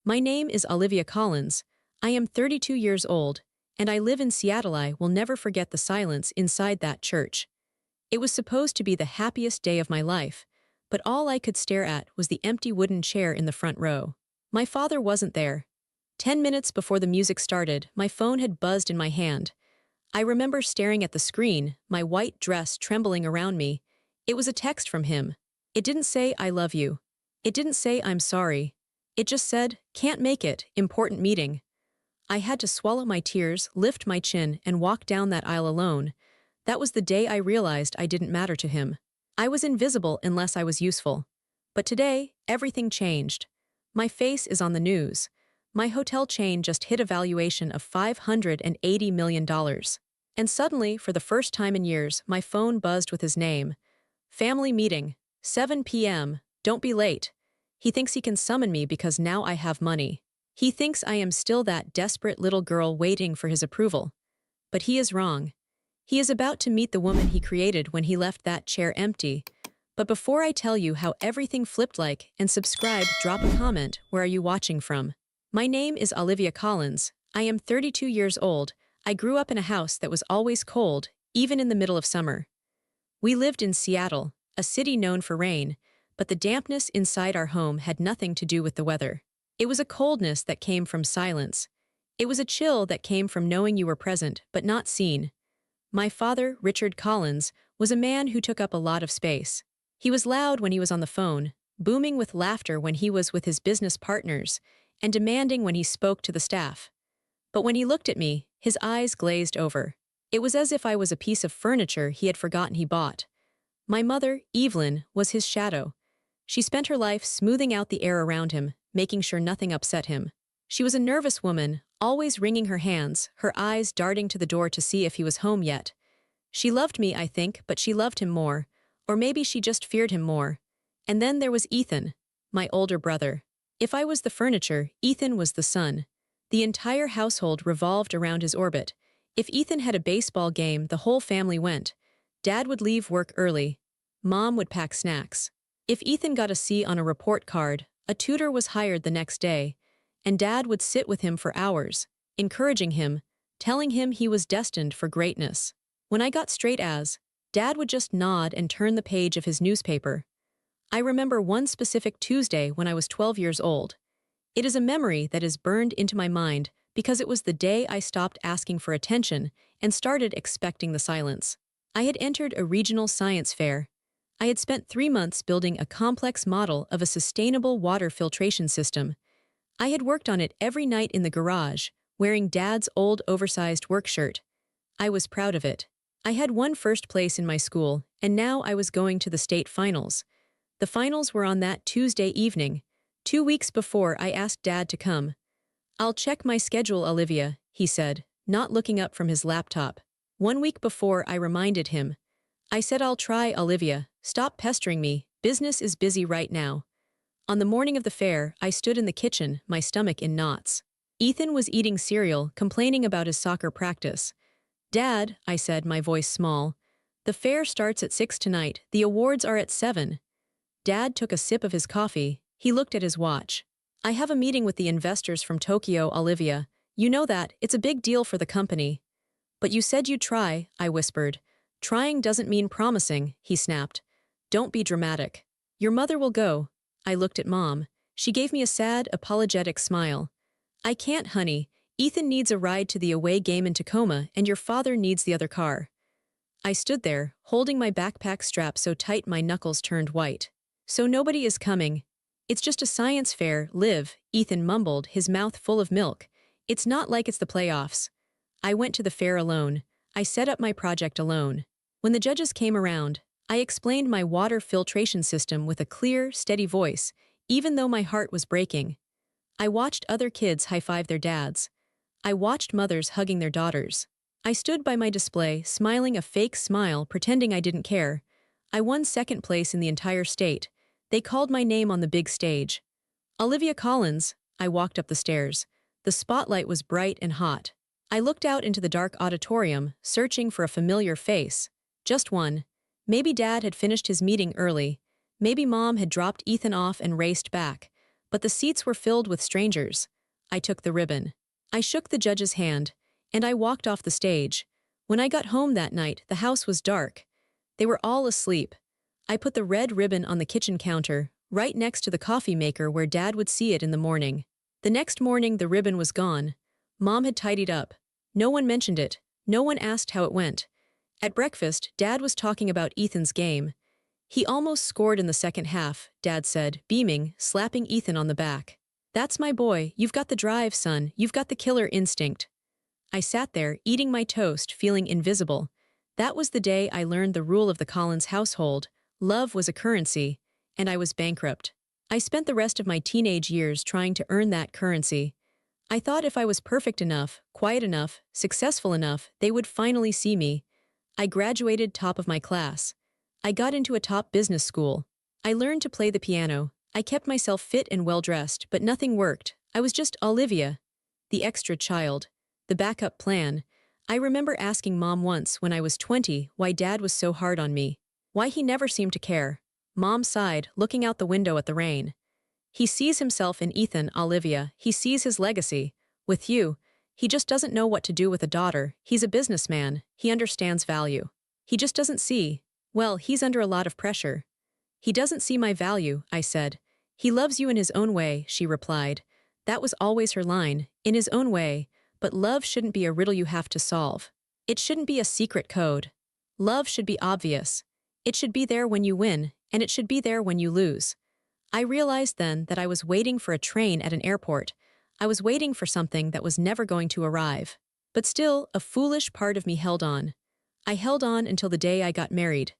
My name is Olivia Collins. I am 32 years old, and I live in Seattle. I will never forget the silence inside that church. It was supposed to be the happiest day of my life, but all I could stare at was the empty wooden chair in the front row. My father wasn't there. 10 minutes before the music started, my phone had buzzed in my hand. I remember staring at the screen, my white dress trembling around me. It was a text from him. It didn't say, "I love you." It didn't say, "I'm sorry." It just said, "Can't make it, important meeting." I had to swallow my tears, lift my chin, and walk down that aisle alone. That was the day I realized I didn't matter to him. I was invisible unless I was useful. But today, everything changed. My face is on the news. My hotel chain just hit a valuation of $580 million. And suddenly, for the first time in years, my phone buzzed with his name. Family meeting, 7 p.m., don't be late. He thinks he can summon me because now I have money. He thinks I am still that desperate little girl waiting for his approval. But he is wrong. He is about to meet the woman he created when he left that chair empty. But before I tell you how everything flipped, like and subscribe, drop a comment. Where are you watching from? My name is Olivia Collins. I am 32 years old. I grew up in a house that was always cold, even in the middle of summer. We lived in Seattle, a city known for rain, but the dampness inside our home had nothing to do with the weather. It was a coldness that came from silence. It was a chill that came from knowing you were present but not seen. My father, Richard Collins, was a man who took up a lot of space. He was loud when he was on the phone, booming with laughter when he was with his business partners, and demanding when he spoke to the staff. But when he looked at me, his eyes glazed over. It was as if I was a piece of furniture he had forgotten he bought. My mother, Evelyn, was his shadow. She spent her life smoothing out the air around him, making sure nothing upset him. She was a nervous woman, always wringing her hands, her eyes darting to the door to see if he was home yet. She loved me, I think, but she loved him more. Or maybe she just feared him more. And then there was Ethan, my older brother. If I was the furniture, Ethan was the sun. The entire household revolved around his orbit. If Ethan had a baseball game, the whole family went. Dad would leave work early. Mom would pack snacks. If Ethan got a C on a report card, a tutor was hired the next day, and Dad would sit with him for hours, encouraging him, telling him he was destined for greatness. When I got straight A's, Dad would just nod and turn the page of his newspaper. I remember one specific Tuesday when I was 12 years old. It is a memory that is burned into my mind because it was the day I stopped asking for attention and started expecting the silence. I had entered a regional science fair. I had spent 3 months building a complex model of a sustainable water filtration system. I had worked on it every night in the garage, wearing Dad's old oversized work shirt. I was proud of it. I had won first place in my school, and now I was going to the state finals. The finals were on that Tuesday evening, 2 weeks before I asked Dad to come. "I'll check my schedule, Olivia," he said, not looking up from his laptop. 1 week before, I reminded him. I said, "I'll try, Olivia. Stop pestering me. Business is busy right now." On the morning of the fair, I stood in the kitchen, my stomach in knots. Ethan was eating cereal, complaining about his soccer practice. "Dad," I said, my voice small, "the fair starts at 6 tonight. The awards are at 7. Dad took a sip of his coffee. He looked at his watch. "I have a meeting with the investors from Tokyo, Olivia. You know that, it's a big deal for the company." "But you said you'd try," I whispered. "Trying doesn't mean promising," he snapped. "Don't be dramatic. Your mother will go." I looked at Mom. She gave me a sad, apologetic smile. "I can't, honey. Ethan needs a ride to the away game in Tacoma, and your father needs the other car." I stood there, holding my backpack strap so tight my knuckles turned white. "So nobody is coming." "It's just a science fair, Liv," Ethan mumbled, his mouth full of milk. "It's not like it's the playoffs." I went to the fair alone. I set up my project alone. When the judges came around, I explained my water filtration system with a clear, steady voice, even though my heart was breaking. I watched other kids high-five their dads. I watched mothers hugging their daughters. I stood by my display, smiling a fake smile, pretending I didn't care. I won second place in the entire state. They called my name on the big stage. "Olivia Collins." I walked up the stairs. The spotlight was bright and hot. I looked out into the dark auditorium, searching for a familiar face. Just one. Maybe Dad had finished his meeting early. Maybe Mom had dropped Ethan off and raced back. but the seats were filled with strangers. I took the ribbon. I shook the judge's hand, and I walked off the stage. When I got home that night, the house was dark. They were all asleep. I put the red ribbon on the kitchen counter, right next to the coffee maker where Dad would see it in the morning. The next morning, the ribbon was gone. Mom had tidied up. No one mentioned it. No one asked how it went. At breakfast, Dad was talking about Ethan's game. He almost scored in the second half, Dad said, beaming, slapping Ethan on the back. That's my boy, you've got the drive, son, you've got the killer instinct. I sat there, eating my toast, feeling invisible. That was the day I learned the rule of the Collins household. Love was a currency, and I was bankrupt. I spent the rest of my teenage years trying to earn that currency. I thought if I was perfect enough, quiet enough, successful enough, they would finally see me. I graduated top of my class. I got into a top business school. I learned to play the piano. I kept myself fit and well-dressed, but nothing worked. I was just Olivia, the extra child, the backup plan. I remember asking Mom once when I was 20 why Dad was so hard on me, why he never seemed to care. Mom sighed, looking out the window at the rain. He sees himself in Ethan, Olivia. He sees his legacy. With you, he just doesn't know what to do with a daughter. He's a businessman. He understands value. He just doesn't see. Well, he's under a lot of pressure. He doesn't see my value, I said. He loves you in his own way, she replied. That was always her line, in his own way, but love shouldn't be a riddle you have to solve. It shouldn't be a secret code. Love should be obvious. It should be there when you win, and it should be there when you lose. I realized then that I was waiting for a train at an airport. I was waiting for something that was never going to arrive. But still, a foolish part of me held on. I held on until the day I got married.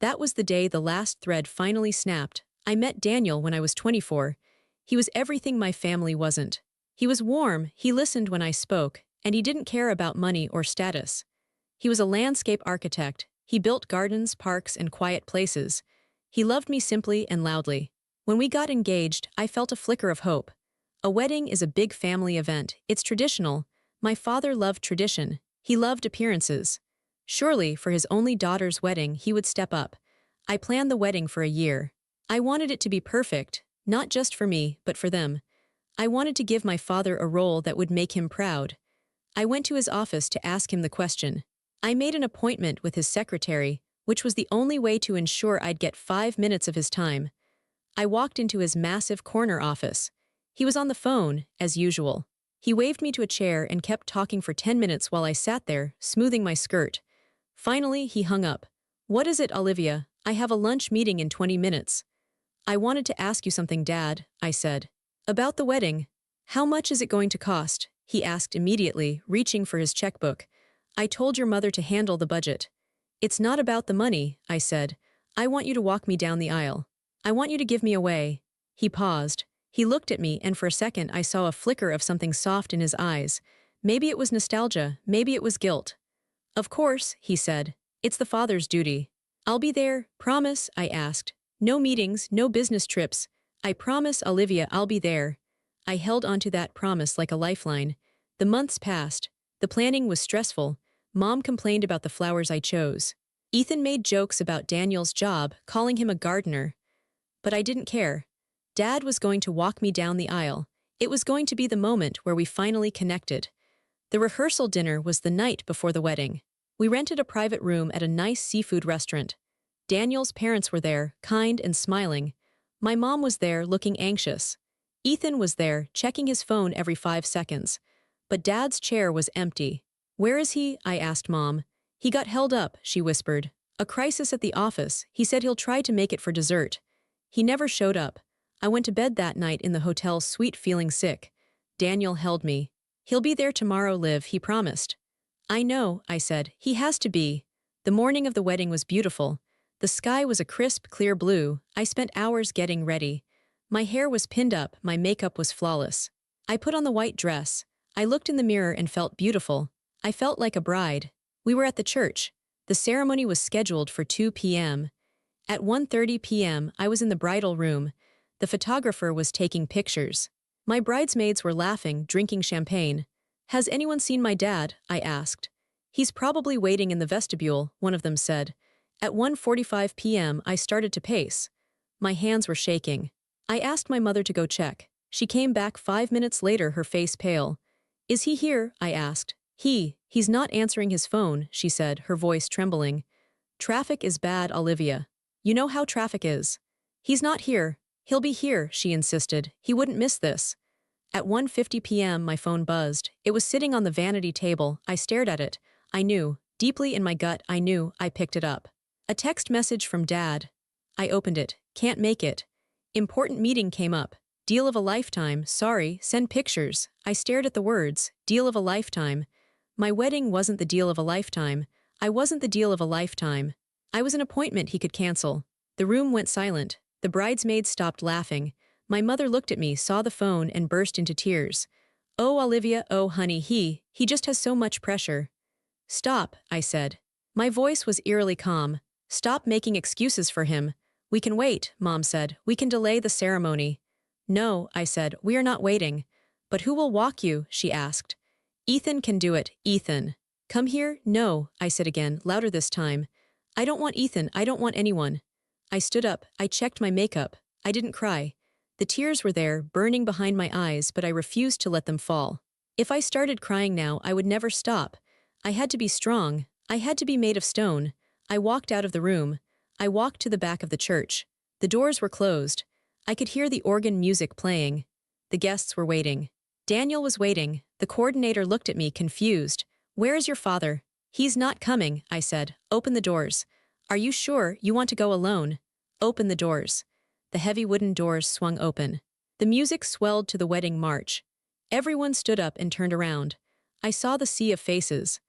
That was the day the last thread finally snapped. I met Daniel when I was 24. He was everything my family wasn't. He was warm, he listened when I spoke, and he didn't care about money or status. He was a landscape architect. He built gardens, parks, and quiet places. He loved me simply and loudly. When we got engaged, I felt a flicker of hope. A wedding is a big family event. It's traditional. My father loved tradition. He loved appearances. Surely, for his only daughter's wedding, he would step up. I planned the wedding for a year. I wanted it to be perfect, not just for me, but for them. I wanted to give my father a role that would make him proud. I went to his office to ask him the question. I made an appointment with his secretary, which was the only way to ensure I'd get 5 minutes of his time. I walked into his massive corner office. He was on the phone, as usual. He waved me to a chair and kept talking for 10 minutes while I sat there, smoothing my skirt. Finally, he hung up. What is it, Olivia? I have a lunch meeting in 20 minutes. I wanted to ask you something, Dad, I said. About the wedding. How much is it going to cost? He asked immediately, reaching for his checkbook. I told your mother to handle the budget. It's not about the money, I said. I want you to walk me down the aisle. I want you to give me away. He paused. He looked at me, and for a second I saw a flicker of something soft in his eyes. Maybe it was nostalgia, maybe it was guilt. Of course, he said. It's the father's duty. I'll be there, promise, I asked. No meetings, no business trips. I promise, Olivia, I'll be there. I held onto that promise like a lifeline. The months passed. The planning was stressful. Mom complained about the flowers I chose. Ethan made jokes about Daniel's job, calling him a gardener. But I didn't care. Dad was going to walk me down the aisle. It was going to be the moment where we finally connected. The rehearsal dinner was the night before the wedding. We rented a private room at a nice seafood restaurant. Daniel's parents were there, kind and smiling. My mom was there, looking anxious. Ethan was there, checking his phone every 5 seconds. But Dad's chair was empty. Where is he? I asked Mom. He got held up, she whispered. A crisis at the office. He said he'll try to make it for dessert. He never showed up. I went to bed that night in the hotel suite feeling sick. Daniel held me. He'll be there tomorrow, Liv, he promised. I know, I said. He has to be. The morning of the wedding was beautiful. The sky was a crisp, clear blue. I spent hours getting ready. My hair was pinned up, my makeup was flawless. I put on the white dress. I looked in the mirror and felt beautiful. I felt like a bride. We were at the church. The ceremony was scheduled for 2 p.m. At 1:30 p.m., I was in the bridal room. The photographer was taking pictures. My bridesmaids were laughing, drinking champagne. Has anyone seen my dad? I asked. He's probably waiting in the vestibule, one of them said. At 1:45 p.m., I started to pace. My hands were shaking. I asked my mother to go check. She came back 5 minutes later, her face pale. Is he here? I asked. He's not answering his phone, she said, her voice trembling. Traffic is bad, Olivia. You know how traffic is. He's not here. He'll be here, she insisted. He wouldn't miss this. At 1:50 p.m. my phone buzzed. It was sitting on the vanity table. I stared at it. I knew. Deeply in my gut, I knew. I picked it up. A text message from Dad. I opened it. Can't make it. Important meeting came up. Deal of a lifetime. Sorry, send pictures. I stared at the words. Deal of a lifetime. My wedding wasn't the deal of a lifetime. I wasn't the deal of a lifetime. I was an appointment he could cancel. The room went silent. The bridesmaids stopped laughing. My mother looked at me, saw the phone, and burst into tears. Oh, Olivia, oh, honey, he just has so much pressure. Stop, I said. My voice was eerily calm. Stop making excuses for him. We can wait, Mom said. We can delay the ceremony. No, I said, we are not waiting. But who will walk you? She asked. Ethan can do it, Ethan. Come here? No, I said again, louder this time. I don't want Ethan, I don't want anyone. I stood up, I checked my makeup. I didn't cry. The tears were there, burning behind my eyes, but I refused to let them fall. If I started crying now, I would never stop. I had to be strong. I had to be made of stone. I walked out of the room. I walked to the back of the church. The doors were closed. I could hear the organ music playing. The guests were waiting. Daniel was waiting. The coordinator looked at me, confused. Where is your father? He's not coming, I said. Open the doors. Are you sure you want to go alone? Open the doors. The heavy wooden doors swung open. The music swelled to the wedding march. Everyone stood up and turned around. I saw the sea of faces.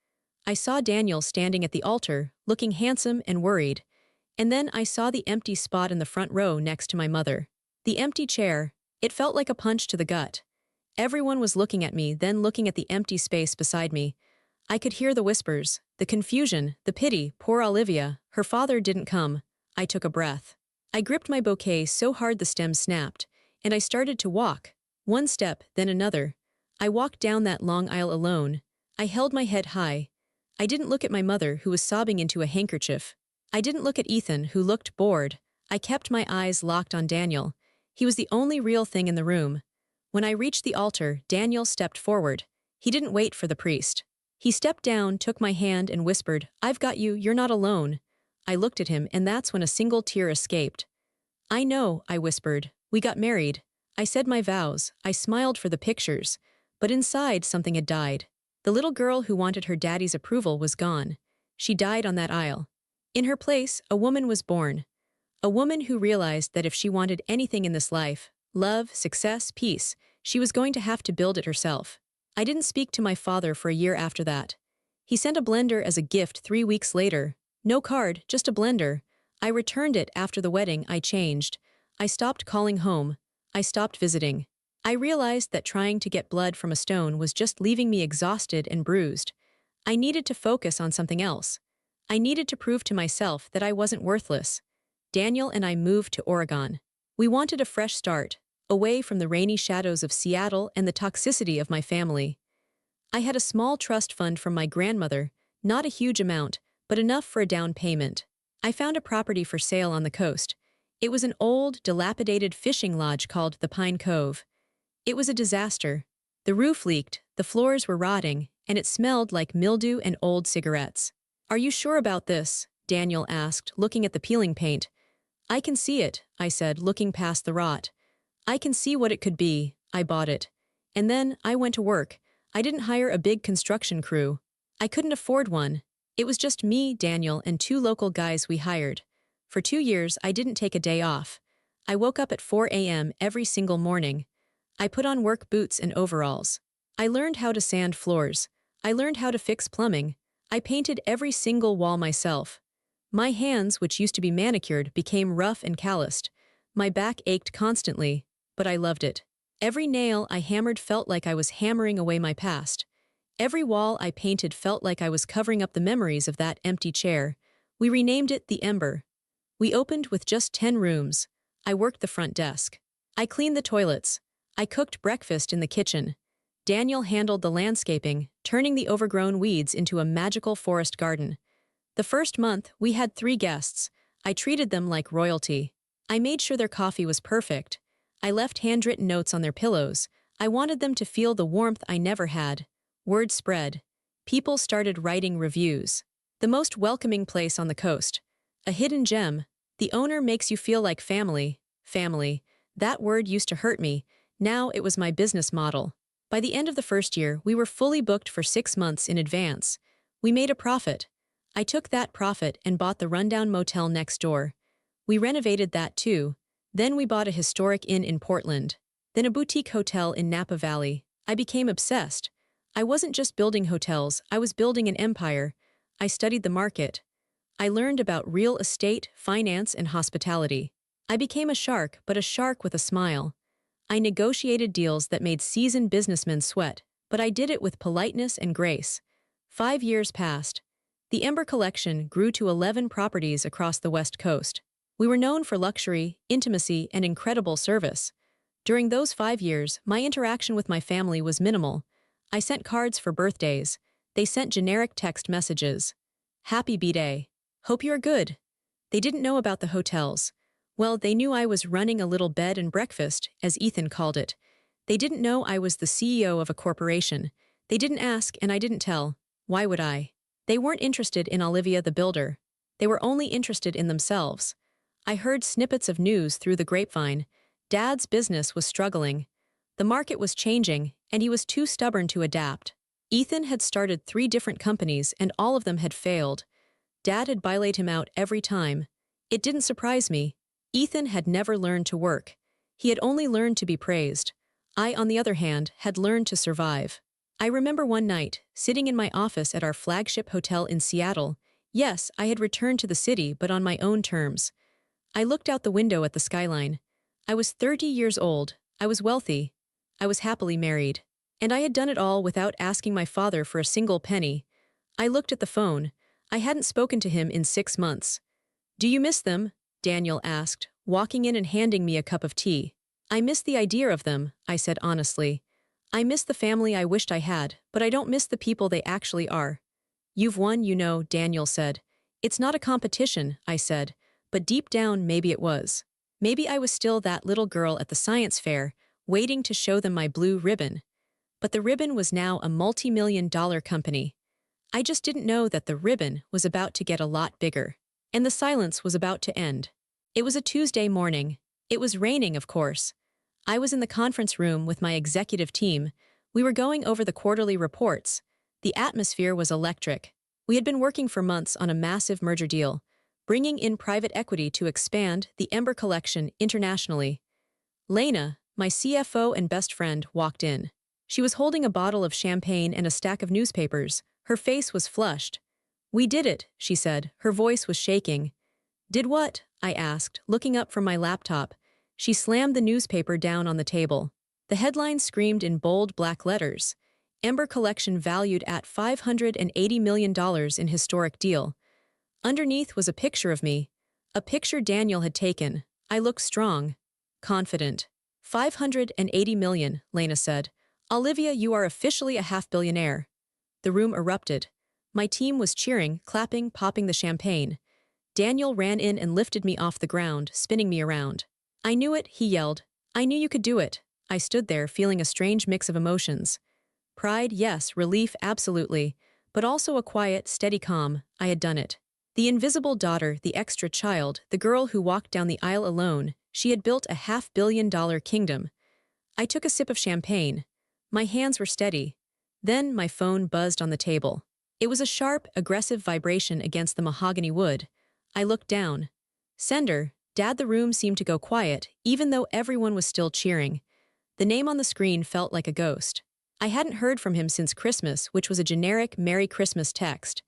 I saw Daniel standing at the altar, looking handsome and worried. And then I saw the empty spot in the front row next to my mother. The empty chair. It felt like a punch to the gut. Everyone was looking at me, then looking at the empty space beside me. I could hear the whispers, the confusion, the pity. Poor Olivia, her father didn't come. I took a breath. I gripped my bouquet so hard the stem snapped, and I started to walk. One step, then another. I walked down that long aisle alone. I held my head high. I didn't look at my mother, who was sobbing into a handkerchief. I didn't look at Ethan, who looked bored. I kept my eyes locked on Daniel. He was the only real thing in the room. When I reached the altar, Daniel stepped forward. He didn't wait for the priest. He stepped down, took my hand, and whispered, I've got you, you're not alone. I looked at him, and that's when a single tear escaped. I know, I whispered. We got married. I said my vows. I smiled for the pictures. But inside, something had died. The little girl who wanted her daddy's approval was gone. She died on that aisle. In her place, a woman was born. A woman who realized that if she wanted anything in this life, love, success, peace, she was going to have to build it herself. I didn't speak to my father for a year after that. He sent a blender as a gift 3 weeks later. No card, just a blender. I returned it after the wedding. I changed. I stopped calling home. I stopped visiting. I realized that trying to get blood from a stone was just leaving me exhausted and bruised. I needed to focus on something else. I needed to prove to myself that I wasn't worthless. Daniel and I moved to Oregon. We wanted a fresh start, away from the rainy shadows of Seattle and the toxicity of my family. I had a small trust fund from my grandmother, not a huge amount, but enough for a down payment. I found a property for sale on the coast. It was an old, dilapidated fishing lodge called the Pine Cove. It was a disaster. The roof leaked, the floors were rotting, and it smelled like mildew and old cigarettes. Are you sure about this? Daniel asked, looking at the peeling paint. I can see it, I said, looking past the rot. I can see what it could be. I bought it. And then I went to work. I didn't hire a big construction crew. I couldn't afford one. It was just me, Daniel, and 2 local guys we hired. For 2 years, I didn't take a day off. I woke up at 4 a.m. every single morning. I put on work boots and overalls. I learned how to sand floors. I learned how to fix plumbing. I painted every single wall myself. My hands, which used to be manicured, became rough and calloused. My back ached constantly, but I loved it. Every nail I hammered felt like I was hammering away my past. Every wall I painted felt like I was covering up the memories of that empty chair. We renamed it the Ember. We opened with just 10 rooms. I worked the front desk. I cleaned the toilets. I cooked breakfast in the kitchen. Daniel handled the landscaping, turning the overgrown weeds into a magical forest garden. The first month, we had 3 guests. I treated them like royalty. I made sure their coffee was perfect. I left handwritten notes on their pillows. I wanted them to feel the warmth I never had. Word spread. People started writing reviews. The most welcoming place on the coast. A hidden gem. The owner makes you feel like family. Family. That word used to hurt me. Now it was my business model. By the end of the first year, we were fully booked for 6 months in advance. We made a profit. I took that profit and bought the rundown motel next door. We renovated that too. Then we bought a historic inn in Portland. Then a boutique hotel in Napa Valley. I became obsessed. I wasn't just building hotels, I was building an empire. I studied the market. I learned about real estate, finance, and hospitality. I became a shark, but a shark with a smile. I negotiated deals that made seasoned businessmen sweat, but I did it with politeness and grace. 5 years passed. The Ember Collection grew to 11 properties across the West Coast. We were known for luxury, intimacy, and incredible service. During those 5 years, my interaction with my family was minimal. I sent cards for birthdays. They sent generic text messages. Happy B-Day. Hope you're good. They didn't know about the hotels. Well, they knew I was running a little bed and breakfast, as Ethan called it. They didn't know I was the CEO of a corporation. They didn't ask, and I didn't tell. Why would I? They weren't interested in Olivia the builder. They were only interested in themselves. I heard snippets of news through the grapevine. Dad's business was struggling. The market was changing, and he was too stubborn to adapt. Ethan had started 3 different companies, and all of them had failed. Dad had bailaid him out every time. It didn't surprise me. Ethan had never learned to work. He had only learned to be praised. I, on the other hand, had learned to survive. I remember one night, sitting in my office at our flagship hotel in Seattle. Yes, I had returned to the city, but on my own terms. I looked out the window at the skyline. I was 30 years old. I was wealthy. I was happily married. And I had done it all without asking my father for a single penny. I looked at the phone. I hadn't spoken to him in 6 months. "Do you miss them?" Daniel asked, walking in and handing me a cup of tea. "I miss the idea of them," I said honestly. "I miss the family I wished I had, but I don't miss the people they actually are." "You've won, you know," Daniel said. "It's not a competition," I said, but deep down maybe it was. Maybe I was still that little girl at the science fair, waiting to show them my blue ribbon. But the ribbon was now a multi-million-dollar company. I just didn't know that the ribbon was about to get a lot bigger. And the silence was about to end. It was a Tuesday morning. It was raining, of course. I was in the conference room with my executive team. We were going over the quarterly reports. The atmosphere was electric. We had been working for months on a massive merger deal, bringing in private equity to expand the Ember Collection internationally. Lena, my CFO and best friend, walked in. She was holding a bottle of champagne and a stack of newspapers. Her face was flushed. "We did it," she said. Her voice was shaking. "Did what?" I asked, looking up from my laptop. She slammed the newspaper down on the table. The headline screamed in bold black letters. Ember Collection valued at $580 million in historic deal. Underneath was a picture of me. A picture Daniel had taken. I looked strong. Confident. $580 million, Lena said. "Olivia, you are officially a half-billionaire." The room erupted. My team was cheering, clapping, popping the champagne. Daniel ran in and lifted me off the ground, spinning me around. "I knew it," he yelled. "I knew you could do it." I stood there, feeling a strange mix of emotions. Pride, yes, relief, absolutely, but also a quiet, steady calm. I had done it. The invisible daughter, the extra child, the girl who walked down the aisle alone, she had built a $500 million kingdom. I took a sip of champagne. My hands were steady. Then my phone buzzed on the table. It was a sharp, aggressive vibration against the mahogany wood. I looked down. "Sender, Dad." The room seemed to go quiet, even though everyone was still cheering. The name on the screen felt like a ghost. I hadn't heard from him since Christmas, which was a generic Merry Christmas text.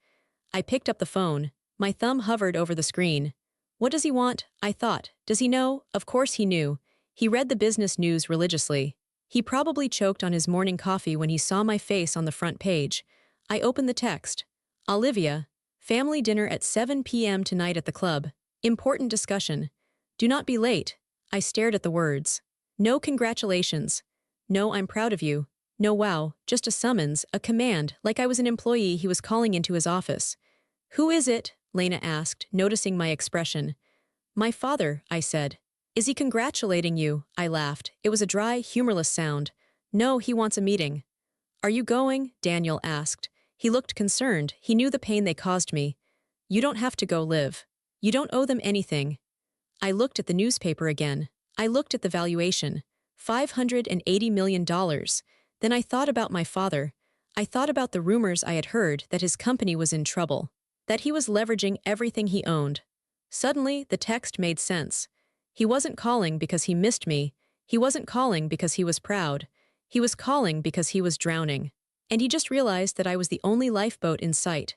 I picked up the phone. My thumb hovered over the screen. What does he want? I thought. Does he know? Of course he knew. He read the business news religiously. He probably choked on his morning coffee when he saw my face on the front page. I opened the text. "Olivia, family dinner at 7 p.m. tonight at the club. Important discussion. Do not be late." I stared at the words. No congratulations. No I'm proud of you. No wow, just a summons, a command, like I was an employee he was calling into his office. "Who is it?" Lena asked, noticing my expression. "My father," I said. Is he congratulating you? I laughed. It was a dry, humorless sound. No, he wants a meeting. Are you going? Daniel asked. He looked concerned. He knew the pain they caused me. You don't have to go, Liv. You don't owe them anything. I looked at the newspaper again. I looked at the valuation. $580 million. Then I thought about my father. I thought about the rumors I had heard that his company was in trouble, that he was leveraging everything he owned. Suddenly, the text made sense. He wasn't calling because he missed me. He wasn't calling because he was proud. He was calling because he was drowning. And he just realized that I was the only lifeboat in sight.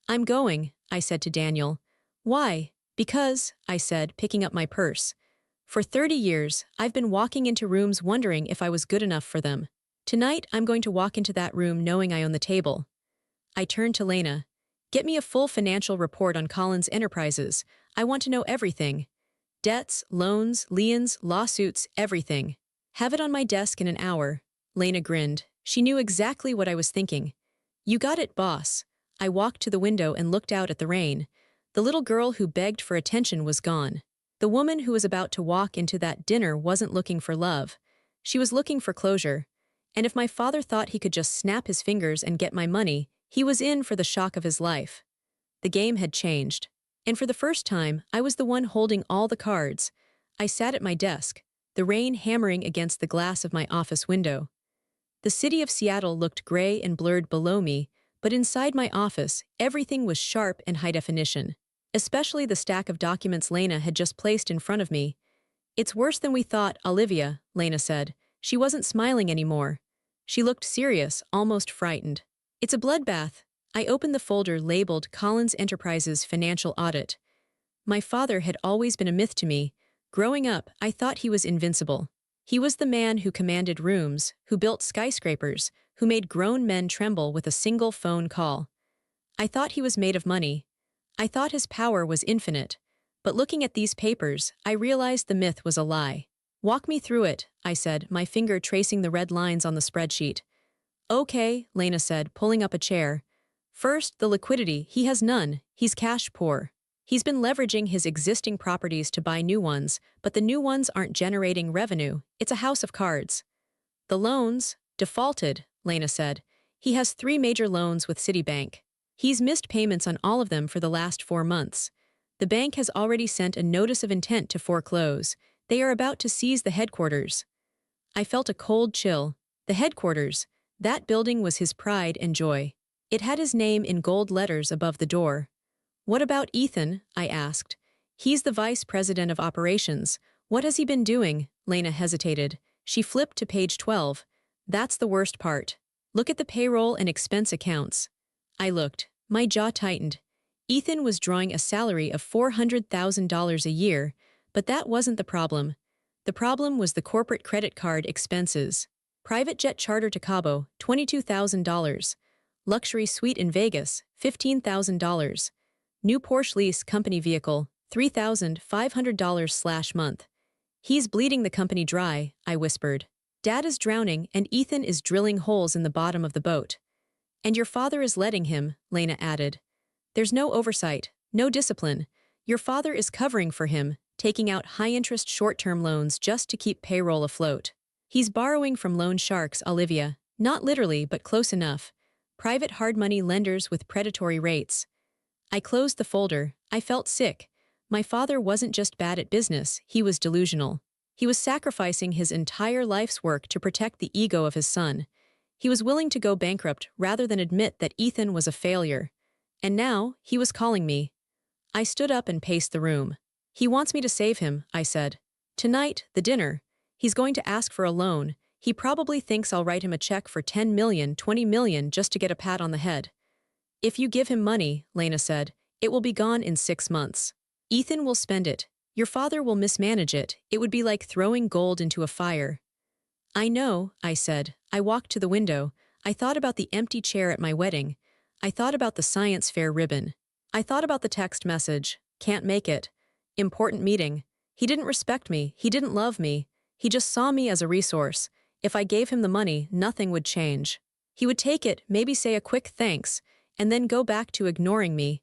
I'm going, I said to Daniel. Why? Because, I said, picking up my purse. For 30 years, I've been walking into rooms wondering if I was good enough for them. Tonight, I'm going to walk into that room knowing I own the table. I turned to Lena. Get me a full financial report on Collins Enterprises. I want to know everything. Debts, loans, liens, lawsuits, everything. Have it on my desk in an hour. Lena grinned. She knew exactly what I was thinking. You got it, boss. I walked to the window and looked out at the rain. The little girl who begged for attention was gone. The woman who was about to walk into that dinner wasn't looking for love. She was looking for closure. And if my father thought he could just snap his fingers and get my money, he was in for the shock of his life. The game had changed. And for the first time, I was the one holding all the cards. I sat at my desk, the rain hammering against the glass of my office window. The city of Seattle looked gray and blurred below me, but inside my office, everything was sharp and high definition, especially the stack of documents Lena had just placed in front of me. It's worse than we thought, Olivia, Lena said. She wasn't smiling anymore. She looked serious, almost frightened. It's a bloodbath. I opened the folder labeled Collins Enterprises Financial Audit. My father had always been a myth to me. Growing up, I thought he was invincible. He was the man who commanded rooms, who built skyscrapers, who made grown men tremble with a single phone call. I thought he was made of money. I thought his power was infinite. But looking at these papers, I realized the myth was a lie. Walk me through it, I said, my finger tracing the red lines on the spreadsheet. Okay, Lena said, pulling up a chair. First, the liquidity. He has none. He's cash poor. He's been leveraging his existing properties to buy new ones, but the new ones aren't generating revenue. It's a house of cards. The loans? Defaulted, Lena said. He has 3 major loans with Citibank. He's missed payments on all of them for the last 4 months. The bank has already sent a notice of intent to foreclose. They are about to seize the headquarters. I felt a cold chill. The headquarters. That building was his pride and joy. It had his name in gold letters above the door. What about Ethan? I asked. He's the vice president of operations. What has he been doing? Lena hesitated. She flipped to page 12. That's the worst part. Look at the payroll and expense accounts. I looked. My jaw tightened. Ethan was drawing a salary of $400,000 a year, but that wasn't the problem. The problem was the corporate credit card expenses. Private jet charter to Cabo, $22,000. Luxury suite in Vegas, $15,000. New Porsche lease company vehicle, $3,500/month. He's bleeding the company dry, I whispered. Dad is drowning and Ethan is drilling holes in the bottom of the boat. And your father is letting him, Lena added. There's no oversight, no discipline. Your father is covering for him, taking out high-interest short-term loans just to keep payroll afloat. He's borrowing from loan sharks, Olivia. Not literally, but close enough. Private hard money lenders with predatory rates. I closed the folder. I felt sick. My father wasn't just bad at business, he was delusional. He was sacrificing his entire life's work to protect the ego of his son. He was willing to go bankrupt rather than admit that Ethan was a failure. And now, he was calling me. I stood up and paced the room. He wants me to save him, I said. Tonight, the dinner. He's going to ask for a loan. He probably thinks I'll write him a check for $10 million, $20 million just to get a pat on the head. If you give him money, Lena said, it will be gone in 6 months. Ethan will spend it. Your father will mismanage it. It would be like throwing gold into a fire. I know, I said. I walked to the window. I thought about the empty chair at my wedding. I thought about the science fair ribbon. I thought about the text message. Can't make it. Important meeting. He didn't respect me. He didn't love me. He just saw me as a resource. If I gave him the money, nothing would change. He would take it, maybe say a quick thanks, and then go back to ignoring me.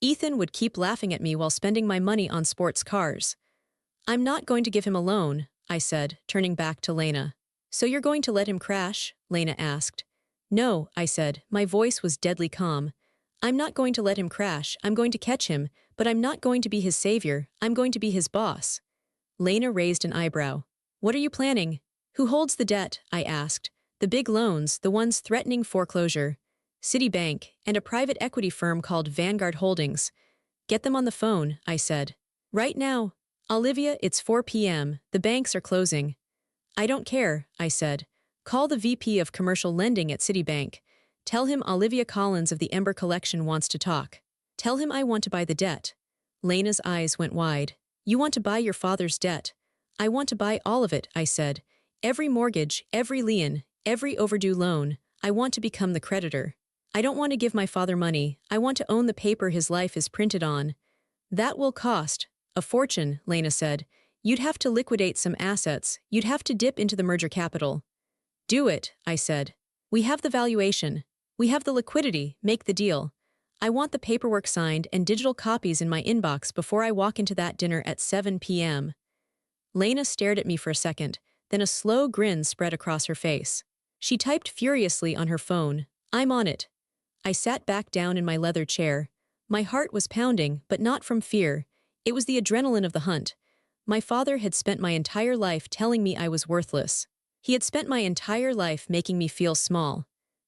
Ethan would keep laughing at me while spending my money on sports cars. I'm not going to give him a loan, I said, turning back to Lena. So you're going to let him crash? Lena asked. No, I said, my voice was deadly calm. I'm not going to let him crash, I'm going to catch him, but I'm not going to be his savior, I'm going to be his boss. Lena raised an eyebrow. What are you planning? Who holds the debt? I asked. The big loans, the ones threatening foreclosure. Citibank, and a private equity firm called Vanguard Holdings. Get them on the phone, I said. Right now. Olivia, it's 4 p.m., the banks are closing. I don't care, I said. Call the VP of Commercial Lending at Citibank. Tell him Olivia Collins of the Ember Collection wants to talk. Tell him I want to buy the debt. Lena's eyes went wide. You want to buy your father's debt? I want to buy all of it, I said. Every mortgage, every lien, every overdue loan. I want to become the creditor. I don't want to give my father money, I want to own the paper his life is printed on. That will cost a fortune, Lena said. You'd have to liquidate some assets, you'd have to dip into the merger capital. Do it, I said. We have the valuation. We have the liquidity, make the deal. I want the paperwork signed and digital copies in my inbox before I walk into that dinner at 7 p.m. Lena stared at me for a second, then a slow grin spread across her face. She typed furiously on her phone. I'm on it. I sat back down in my leather chair. My heart was pounding, but not from fear. It was the adrenaline of the hunt. My father had spent my entire life telling me I was worthless. He had spent my entire life making me feel small.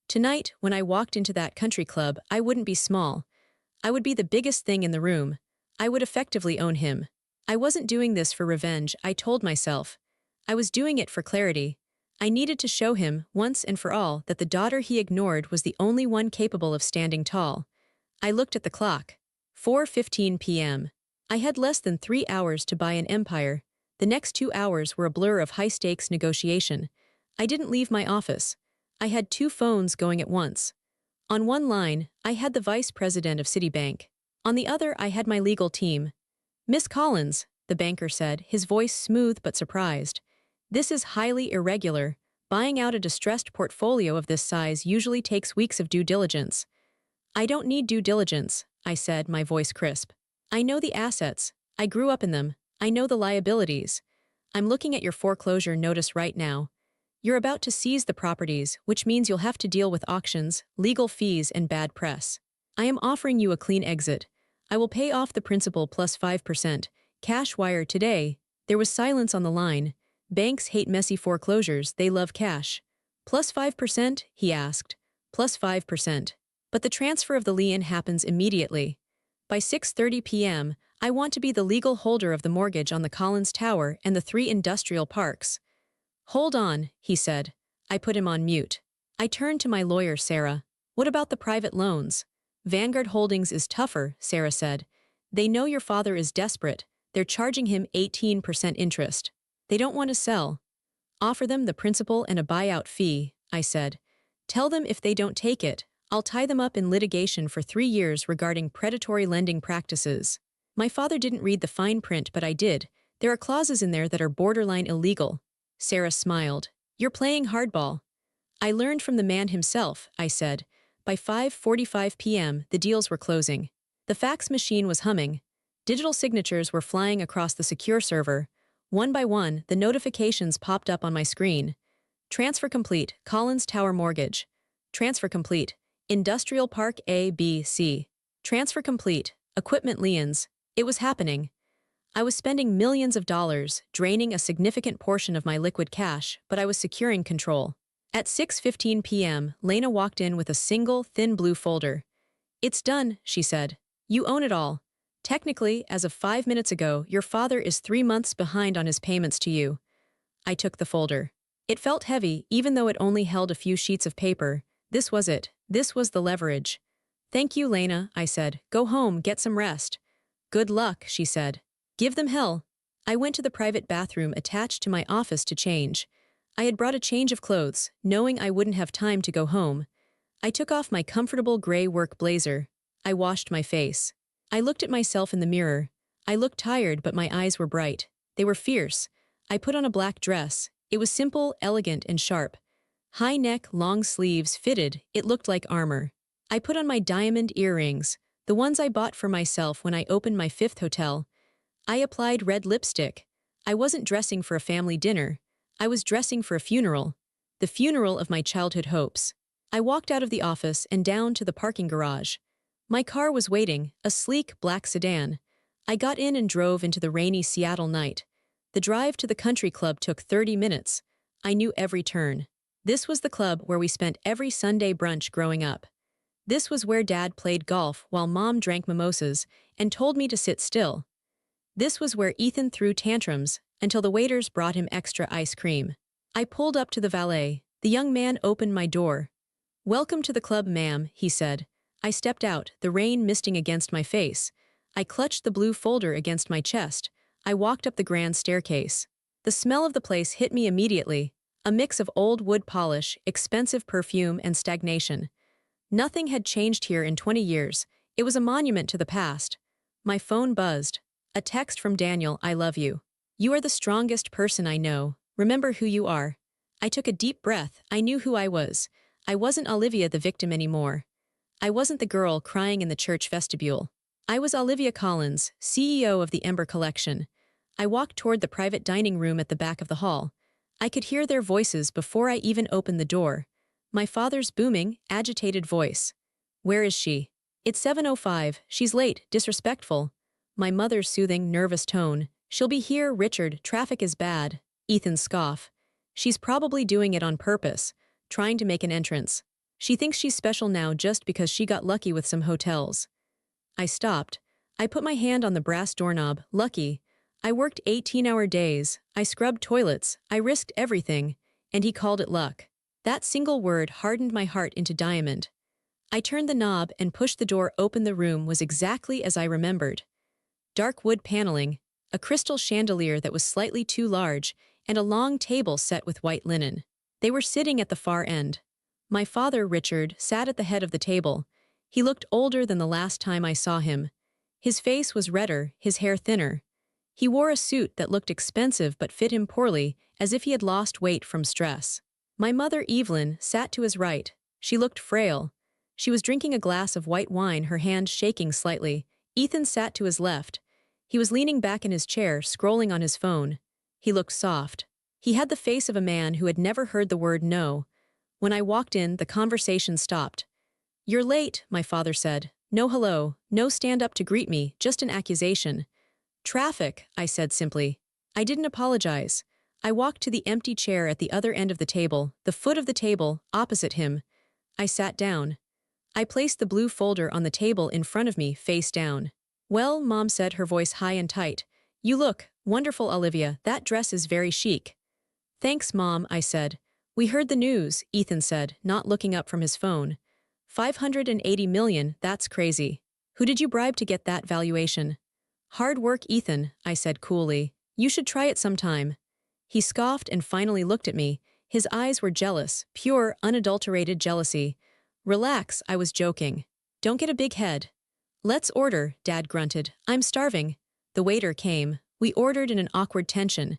Tonight, when I walked into that country club, I wouldn't be small. I would be the biggest thing in the room. I would effectively own him. I wasn't doing this for revenge, I told myself. I was doing it for clarity. I needed to show him, once and for all, that the daughter he ignored was the only one capable of standing tall. I looked at the clock. 4:15 p.m. I had less than 3 hours to buy an empire. The next 2 hours were a blur of high-stakes negotiation. I didn't leave my office. I had 2 phones going at once. On one line, I had the vice president of Citibank. On the other, I had my legal team. Miss Collins, the banker said, his voice smooth but surprised. This is highly irregular. Buying out a distressed portfolio of this size usually takes weeks of due diligence. I don't need due diligence, I said, my voice crisp. I know the assets. I grew up in them. I know the liabilities. I'm looking at your foreclosure notice right now. You're about to seize the properties, which means you'll have to deal with auctions, legal fees, and bad press. I am offering you a clean exit. I will pay off the principal plus 5%. Cash wire today. There was silence on the line. Banks hate messy foreclosures, they love cash. Plus 5%? He asked. Plus 5%. But the transfer of the lien happens immediately. By 6:30 p.m., I want to be the legal holder of the mortgage on the Collins Tower and the 3 industrial parks. Hold on, he said. I put him on mute. I turned to my lawyer, Sarah. What about the private loans? Vanguard Holdings is tougher, Sarah said. They know your father is desperate. They're charging him 18% interest. They don't want to sell. Offer them the principal and a buyout fee, I said. Tell them if they don't take it, I'll tie them up in litigation for 3 years regarding predatory lending practices. My father didn't read the fine print, but I did. There are clauses in there that are borderline illegal. Sarah smiled. You're playing hardball. I learned from the man himself, I said. By 5:45 p.m., the deals were closing. The fax machine was humming. Digital signatures were flying across the secure server. One by one, the notifications popped up on my screen. Transfer complete, Collins Tower Mortgage. Transfer complete, Industrial Park A, B, C. Transfer complete, Equipment liens. It was happening. I was spending millions of dollars, draining a significant portion of my liquid cash, but I was securing control. At 6:15 p.m., Lena walked in with a single, thin blue folder. It's done, she said. You own it all. Technically, as of 5 minutes ago, your father is 3 months behind on his payments to you. I took the folder. It felt heavy, even though it only held a few sheets of paper. This was it. This was the leverage. Thank you, Lena, I said. Go home, get some rest. Good luck, she said. Give them hell. I went to the private bathroom attached to my office to change. I had brought a change of clothes, knowing I wouldn't have time to go home. I took off my comfortable gray work blazer. I washed my face. I looked at myself in the mirror. I looked tired, but my eyes were bright. They were fierce. I put on a black dress. It was simple, elegant, and sharp. High neck, long sleeves, fitted, it looked like armor. I put on my diamond earrings, the ones I bought for myself when I opened my 5th hotel. I applied red lipstick. I wasn't dressing for a family dinner. I was dressing for a funeral. The funeral of my childhood hopes. I walked out of the office and down to the parking garage. My car was waiting, a sleek black sedan. I got in and drove into the rainy Seattle night. The drive to the country club took 30 minutes. I knew every turn. This was the club where we spent every Sunday brunch growing up. This was where Dad played golf while Mom drank mimosas and told me to sit still. This was where Ethan threw tantrums until the waiters brought him extra ice cream. I pulled up to the valet. The young man opened my door. "Welcome to the club, ma'am," he said. I stepped out, the rain misting against my face. I clutched the blue folder against my chest. I walked up the grand staircase. The smell of the place hit me immediately, a mix of old wood polish, expensive perfume, and stagnation. Nothing had changed here in 20 years. It was a monument to the past. My phone buzzed. A text from Daniel, "I love you. You are the strongest person I know. Remember who you are." I took a deep breath. I knew who I was. I wasn't Olivia the victim anymore. I wasn't the girl crying in the church vestibule. I was Olivia Collins, CEO of the Ember Collection. I walked toward the private dining room at the back of the hall. I could hear their voices before I even opened the door. My father's booming, agitated voice. "Where is she?" "It's 7:05, she's late, disrespectful." My mother's soothing, nervous tone. "She'll be here, Richard, traffic is bad." Ethan's scoff. "She's probably doing it on purpose, trying to make an entrance. She thinks she's special now just because she got lucky with some hotels." I stopped. I put my hand on the brass doorknob. Lucky. I worked 18-hour days. I scrubbed toilets. I risked everything. And he called it luck. That single word hardened my heart into diamond. I turned the knob and pushed the door open. The room was exactly as I remembered. Dark wood paneling, a crystal chandelier that was slightly too large, and a long table set with white linen. They were sitting at the far end. My father, Richard, sat at the head of the table. He looked older than the last time I saw him. His face was redder, his hair thinner. He wore a suit that looked expensive but fit him poorly, as if he had lost weight from stress. My mother, Evelyn, sat to his right. She looked frail. She was drinking a glass of white wine, her hand shaking slightly. Ethan sat to his left. He was leaning back in his chair, scrolling on his phone. He looked soft. He had the face of a man who had never heard the word no. When I walked in, the conversation stopped. "You're late," my father said. "No hello, no stand up to greet me, just an accusation." "Traffic," I said simply. I didn't apologize. I walked to the empty chair at the other end of the table, the foot of the table, opposite him. I sat down. I placed the blue folder on the table in front of me, face down. "Well," Mom said, her voice high and tight. "You look wonderful, Olivia. That dress is very chic." "Thanks, Mom," I said. "We heard the news," Ethan said, not looking up from his phone. 580 million, that's crazy. Who did you bribe to get that valuation?" "Hard work, Ethan," I said coolly. "You should try it sometime." He scoffed and finally looked at me. His eyes were jealous, pure, unadulterated jealousy. "Relax," I was joking. "Don't get a big head." "Let's order," Dad grunted. "I'm starving." The waiter came. We ordered in an awkward tension.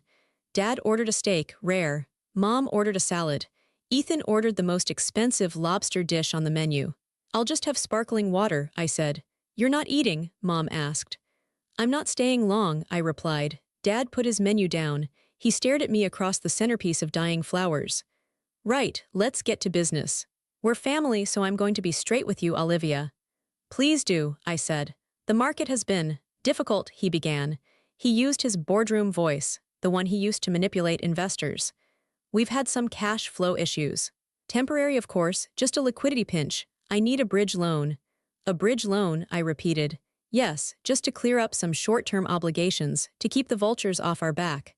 Dad ordered a steak, rare. Mom ordered a salad. Ethan ordered the most expensive lobster dish on the menu. "I'll just have sparkling water," I said. "You're not eating?" Mom asked. "I'm not staying long," I replied. Dad put his menu down. He stared at me across the centerpiece of dying flowers. "Right, let's get to business. We're family, so I'm going to be straight with you, Olivia." "Please do," I said. "The market has been difficult," he began. He used his boardroom voice, the one he used to manipulate investors. "We've had some cash flow issues. Temporary, of course, just a liquidity pinch. I need a bridge loan." "A bridge loan," I repeated. "Yes, just to clear up some short-term obligations, to keep the vultures off our back."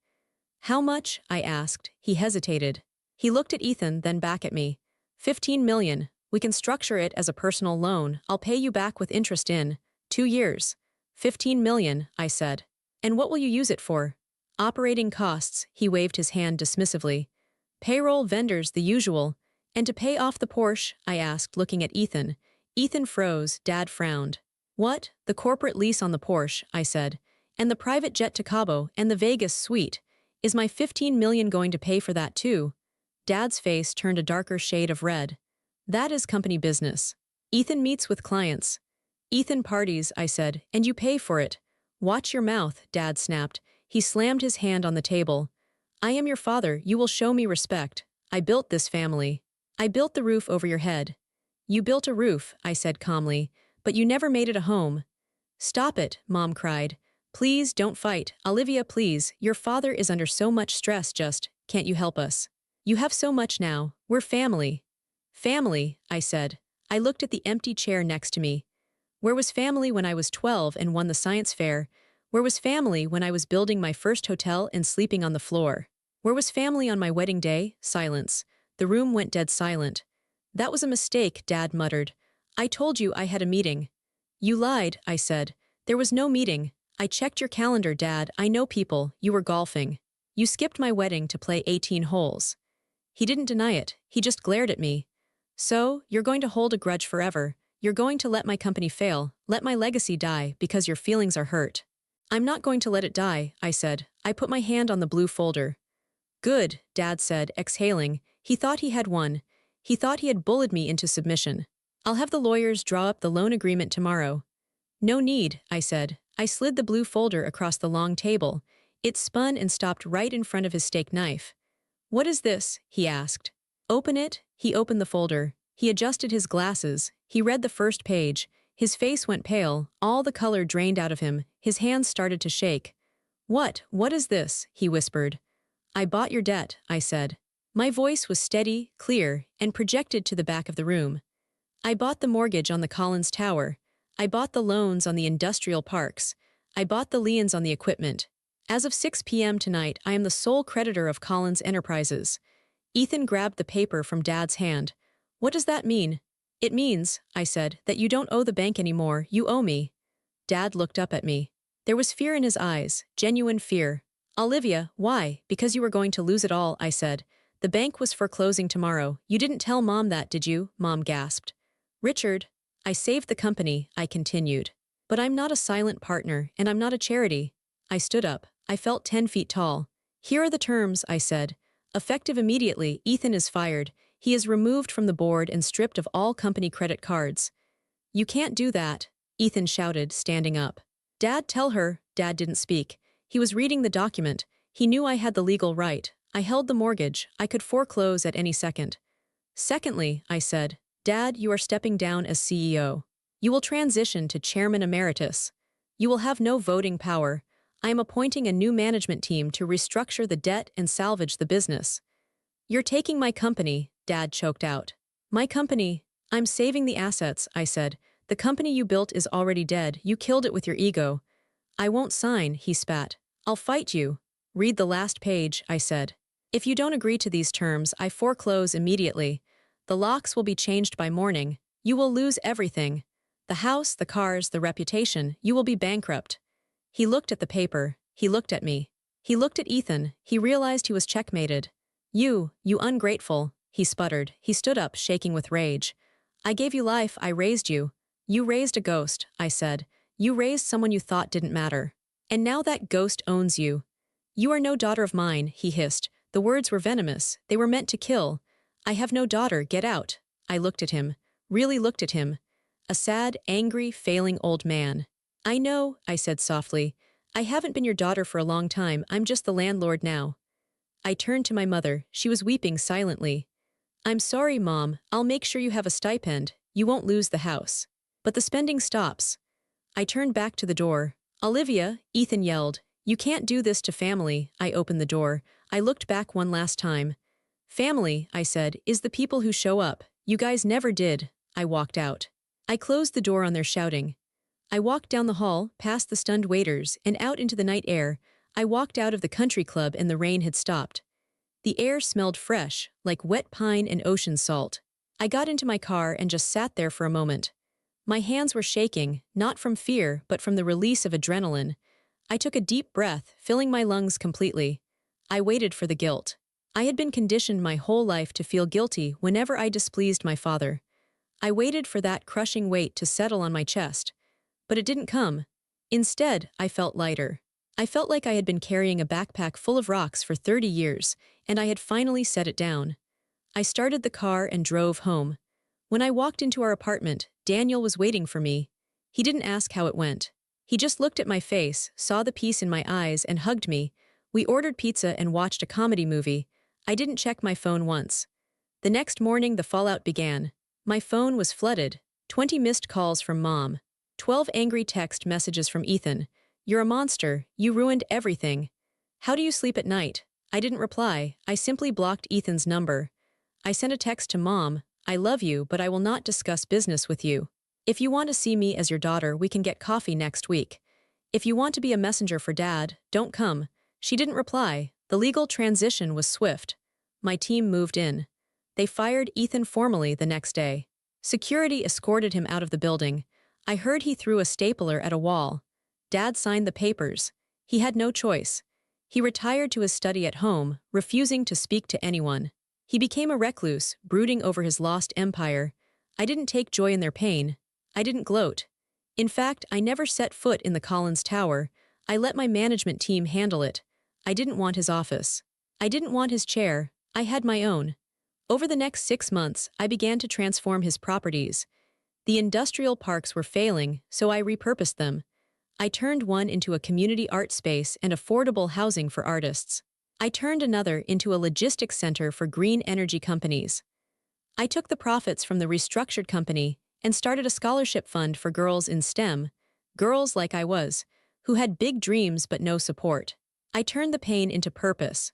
"How much?" I asked. He hesitated. He looked at Ethan, then back at me. 15 million. We can structure it as a personal loan. I'll pay you back with interest in 2 years. 15 million, I said. "And what will you use it for?" "Operating costs," he waved his hand dismissively. "Payroll, vendors, the usual." "And to pay off the Porsche?" I asked, looking at Ethan. Ethan froze. Dad frowned. "What?" "The corporate lease on the Porsche," I said. "And the private jet to Cabo, and the Vegas suite. Is my 15 million going to pay for that too?" Dad's face turned a darker shade of red. "That is company business. Ethan meets with clients." "Ethan parties," I said, "and you pay for it." "Watch your mouth," Dad snapped. He slammed his hand on the table. I am your father, you will show me respect. I built this family. I built the roof over your head. You built a roof, I said calmly, but you never made it a home. Stop it, Mom cried. Please don't fight, Olivia, please, your father is under so much stress, just, can't you help us? You have so much now, we're family. Family, I said. I looked at the empty chair next to me. Where was family when I was 12 and won the science fair? Where was family when I was building my first hotel and sleeping on the floor? Where was family on my wedding day? Silence. The room went dead silent. That was a mistake, Dad muttered. I told you I had a meeting. You lied, I said. There was no meeting. I checked your calendar, Dad. I know people. You were golfing. You skipped my wedding to play 18 holes. He didn't deny it. He just glared at me. So, you're going to hold a grudge forever. You're going to let my company fail, let my legacy die because your feelings are hurt. I'm not going to let it die, I said. I put my hand on the blue folder. Good, Dad said, exhaling. He thought he had won. He thought he had bullied me into submission. I'll have the lawyers draw up the loan agreement tomorrow. No need, I said. I slid the blue folder across the long table. It spun and stopped right in front of his steak knife. What is this? He asked. Open it. He opened the folder. He adjusted his glasses. He read the first page. His face went pale. All the color drained out of him. His hands started to shake. What is this? He whispered. I bought your debt, I said. My voice was steady, clear, and projected to the back of the room. I bought the mortgage on the Collins Tower. I bought the loans on the industrial parks. I bought the liens on the equipment. As of 6 p.m. tonight, I am the sole creditor of Collins Enterprises. Ethan grabbed the paper from Dad's hand. What does that mean? It means, I said, that you don't owe the bank anymore, you owe me. Dad looked up at me. There was fear in his eyes, genuine fear. Olivia, why? Because you were going to lose it all, I said. The bank was foreclosing tomorrow. You didn't tell Mom that, did you? Mom gasped. Richard, I saved the company, I continued. But I'm not a silent partner, and I'm not a charity. I stood up. I felt 10 feet tall. Here are the terms, I said. Effective immediately, Ethan is fired. He is removed from the board and stripped of all company credit cards. You can't do that, Ethan shouted, standing up. Dad, tell her. Dad didn't speak. He was reading the document. He knew I had the legal right. I held the mortgage. I could foreclose at any second. Secondly, I said, Dad, you are stepping down as CEO. You will transition to Chairman Emeritus. You will have no voting power. I am appointing a new management team to restructure the debt and salvage the business. You're taking my company, Dad choked out. My company? I'm saving the assets, I said. The company you built is already dead. You killed it with your ego. I won't sign, he spat. I'll fight you. Read the last page, I said. If you don't agree to these terms, I foreclose immediately. The locks will be changed by morning. You will lose everything. The house, the cars, the reputation. You will be bankrupt. He looked at the paper. He looked at me. He looked at Ethan. He realized he was checkmated. You ungrateful, he sputtered. He stood up, shaking with rage. I gave you life, I raised you. You raised a ghost, I said. You raised someone you thought didn't matter. And now that ghost owns you. You are no daughter of mine, he hissed. The words were venomous. They were meant to kill. I have no daughter, get out. I looked at him. Really looked at him. A sad, angry, failing old man. I know, I said softly. I haven't been your daughter for a long time. I'm just the landlord now. I turned to my mother. She was weeping silently. I'm sorry, Mom. I'll make sure you have a stipend. You won't lose the house. But the spending stops. I turned back to the door. Olivia, Ethan yelled. You can't do this to family. I opened the door. I looked back one last time. Family, I said, is the people who show up. You guys never did. I walked out. I closed the door on their shouting. I walked down the hall, past the stunned waiters, and out into the night air. I walked out of the country club and the rain had stopped. The air smelled fresh, like wet pine and ocean salt. I got into my car and just sat there for a moment. My hands were shaking, not from fear, but from the release of adrenaline. I took a deep breath, filling my lungs completely. I waited for the guilt. I had been conditioned my whole life to feel guilty whenever I displeased my father. I waited for that crushing weight to settle on my chest. But it didn't come. Instead, I felt lighter. I felt like I had been carrying a backpack full of rocks for 30 years, and I had finally set it down. I started the car and drove home. When I walked into our apartment, Daniel was waiting for me. He didn't ask how it went. He just looked at my face, saw the peace in my eyes, and hugged me. We ordered pizza and watched a comedy movie. I didn't check my phone once. The next morning, the fallout began. My phone was flooded. 20 missed calls from Mom. 12 angry text messages from Ethan. You're a monster. You ruined everything. How do you sleep at night? I didn't reply. I simply blocked Ethan's number. I sent a text to Mom. I love you, but I will not discuss business with you. If you want to see me as your daughter, we can get coffee next week. If you want to be a messenger for Dad, don't come. She didn't reply. The legal transition was swift. My team moved in. They fired Ethan formally the next day. Security escorted him out of the building. I heard he threw a stapler at a wall. Dad signed the papers. He had no choice. He retired to his study at home, refusing to speak to anyone. He became a recluse, brooding over his lost empire. I didn't take joy in their pain. I didn't gloat. In fact, I never set foot in the Collins Tower. I let my management team handle it. I didn't want his office. I didn't want his chair. I had my own. Over the next 6 months, I began to transform his properties. The industrial parks were failing, so I repurposed them. I turned one into a community art space and affordable housing for artists. I turned another into a logistics center for green energy companies. I took the profits from the restructured company and started a scholarship fund for girls in STEM, girls like I was, who had big dreams but no support. I turned the pain into purpose.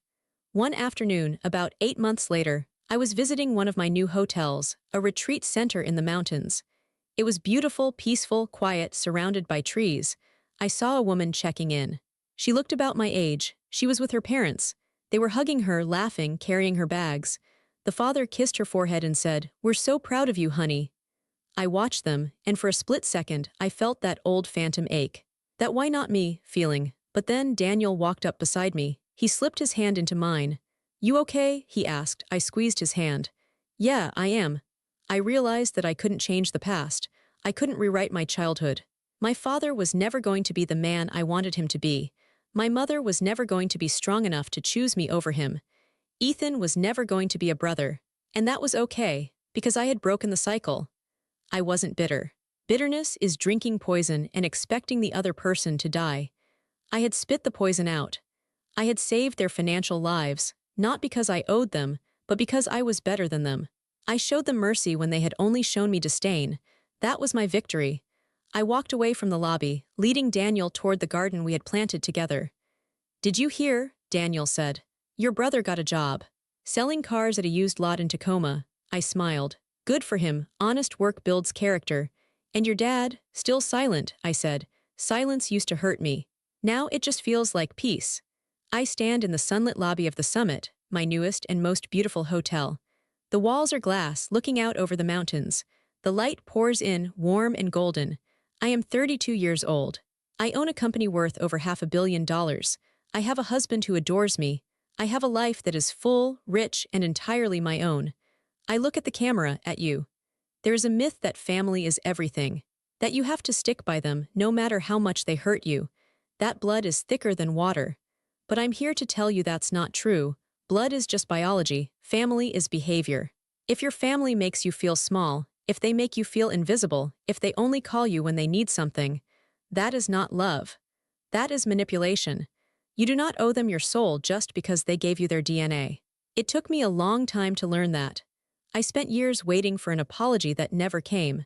One afternoon, about 8 months later, I was visiting one of my new hotels, a retreat center in the mountains. It was beautiful, peaceful, quiet, surrounded by trees. I saw a woman checking in. She looked about my age. She was with her parents. They were hugging her, laughing, carrying her bags. The father kissed her forehead and said, "We're so proud of you, honey." I watched them, and for a split second, I felt that old phantom ache. That why not me feeling. But then Daniel walked up beside me. He slipped his hand into mine. "You okay?" he asked. I squeezed his hand. "Yeah, I am." I realized that I couldn't change the past. I couldn't rewrite my childhood. My father was never going to be the man I wanted him to be. My mother was never going to be strong enough to choose me over him. Ethan was never going to be a brother. And that was okay, because I had broken the cycle. I wasn't bitter. Bitterness is drinking poison and expecting the other person to die. I had spit the poison out. I had saved their financial lives, not because I owed them, but because I was better than them. I showed them mercy when they had only shown me disdain. That was my victory. I walked away from the lobby, leading Daniel toward the garden we had planted together. "Did you hear?" Daniel said. "Your brother got a job. Selling cars at a used lot in Tacoma." I smiled. "Good for him. Honest work builds character." "And your dad?" "Still silent," I said. Silence used to hurt me. Now it just feels like peace. I stand in the sunlit lobby of the Summit, my newest and most beautiful hotel. The walls are glass, looking out over the mountains. The light pours in, warm and golden. I am 32 years old. I own a company worth over $500 million. I have a husband who adores me. I have a life that is full, rich, and entirely my own. I look at the camera, at you. There is a myth that family is everything, that you have to stick by them no matter how much they hurt you. That blood is thicker than water. But I'm here to tell you that's not true. Blood is just biology, family is behavior. If your family makes you feel small, if they make you feel invisible, if they only call you when they need something, that is not love. That is manipulation. You do not owe them your soul just because they gave you their DNA. It took me a long time to learn that. I spent years waiting for an apology that never came.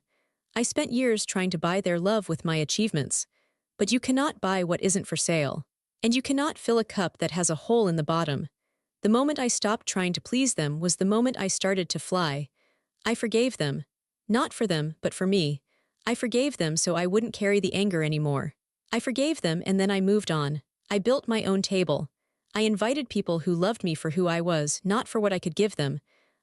I spent years trying to buy their love with my achievements. But you cannot buy what isn't for sale. And you cannot fill a cup that has a hole in the bottom. The moment I stopped trying to please them was the moment I started to fly. I forgave them. Not for them, but for me. I forgave them so I wouldn't carry the anger anymore. I forgave them and then I moved on. I built my own table. I invited people who loved me for who I was, not for what I could give them.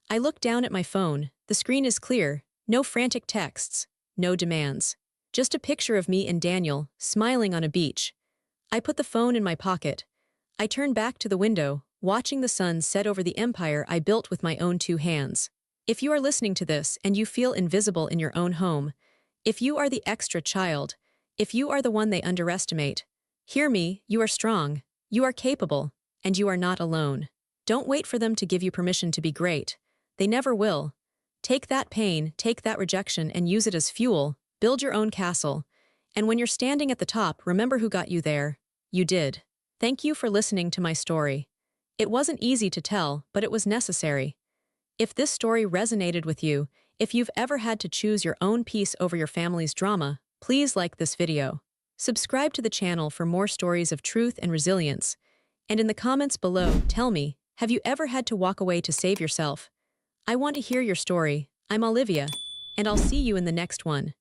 I looked down at my phone. The screen is clear. No frantic texts. No demands. Just a picture of me and Daniel, smiling on a beach. I put the phone in my pocket. I turned back to the window, watching the sun set over the empire I built with my own 2 hands. If you are listening to this and you feel invisible in your own home, if you are the extra child, if you are the one they underestimate, hear me, you are strong, you are capable, and you are not alone. Don't wait for them to give you permission to be great. They never will. Take that pain, take that rejection, and use it as fuel. Build your own castle. And when you're standing at the top, remember who got you there. You did. Thank you for listening to my story. It wasn't easy to tell, but it was necessary. If this story resonated with you, if you've ever had to choose your own peace over your family's drama, please like this video. Subscribe to the channel for more stories of truth and resilience. And in the comments below, tell me, have you ever had to walk away to save yourself? I want to hear your story. I'm Olivia, and I'll see you in the next one.